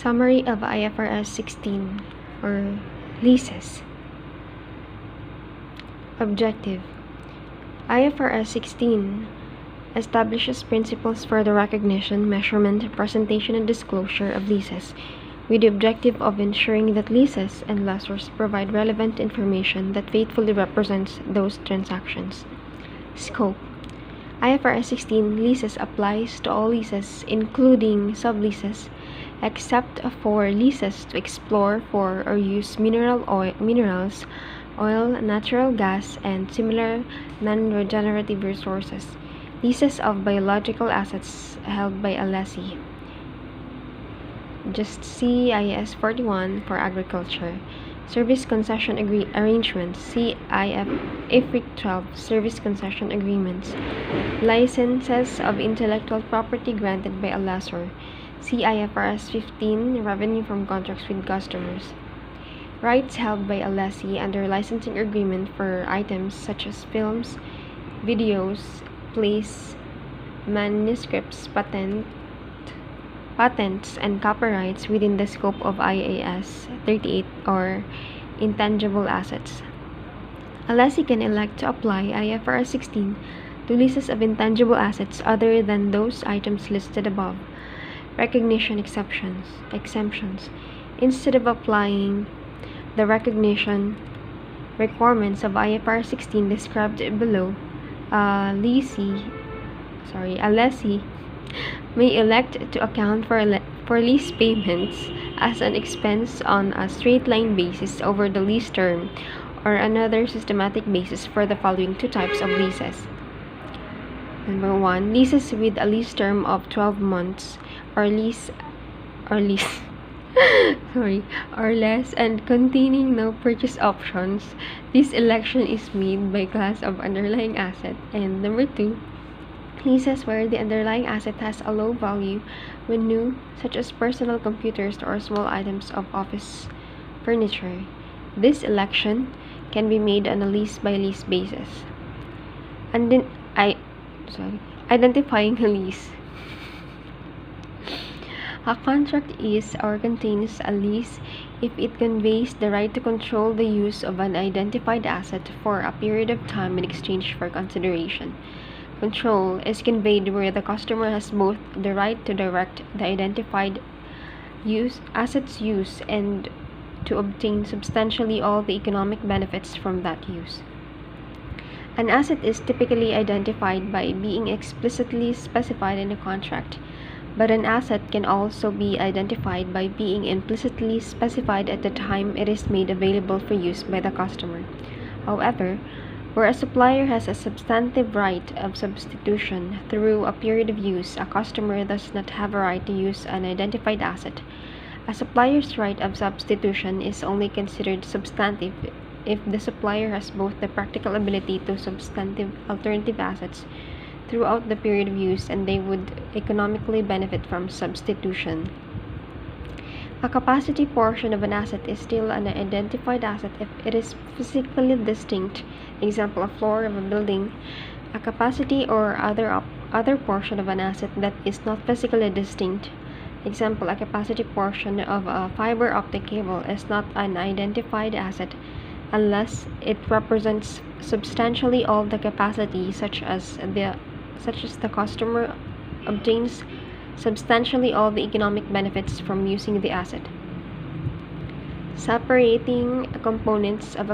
Summary of IFRS 16 or Leases. Objective. IFRS 16 establishes principles for the recognition, measurement, presentation, and disclosure of leases, with the objective of ensuring that leases and lessors provide relevant information that faithfully represents those transactions. Scope. IFRS 16 leases applies to all leases, including subleases, except for leases to explore for or use minerals, oil, natural gas, and similar non-regenerative resources. Leases of biological assets held by a lessee. Just see IAS 41 for agriculture. Service concession arrangements. See IFRS 12 service concession agreements. Licenses of intellectual property granted by a lessor. See IFRS 15 revenue from contracts with customers. Rights held by a lessee under licensing agreement for items such as films, videos, plays, manuscripts, patents, and copyrights within the scope of IAS 38 or intangible assets. A lessee can elect to apply IFRS 16 to leases of intangible assets other than those items listed above. Recognition exemptions. Instead of applying the recognition requirements of IFRS 16 described below, a lessee may elect to account for lease payments as an expense on a straight-line basis over the lease term or another systematic basis for the following two types of leases. Number 1, leases with a lease term of 12 months or less and containing no purchase options. This election is made by class of underlying asset. And number 2, leases where the underlying asset has a low value when new, such as personal computers or small items of office furniture. This election can be made on a lease-by-lease basis. Identifying a lease. A contract is or contains a lease if it conveys the right to control the use of an identified asset for a period of time in exchange for consideration. Control is conveyed where the customer has both the right to direct the identified asset's use and to obtain substantially all the economic benefits from that use. An asset is typically identified by being explicitly specified in a contract, but an asset can also be identified by being implicitly specified at the time it is made available for use by the customer. However, where a supplier has a substantive right of substitution through a period of use, a customer does not have a right to use an identified asset. A supplier's right of substitution is only considered substantive if the supplier has both the practical ability to substantive alternative assets throughout the period of use and they would economically benefit from substitution. A capacity portion of an asset is still an identified asset if it is physically distinct. Example, a floor of a building. A capacity or other portion of an asset that is not physically distinct. Example, a capacity portion of a fiber optic cable is not an identified asset unless it represents substantially all the capacity such as the customer obtains substantially all the economic benefits from using the asset. Separating components of a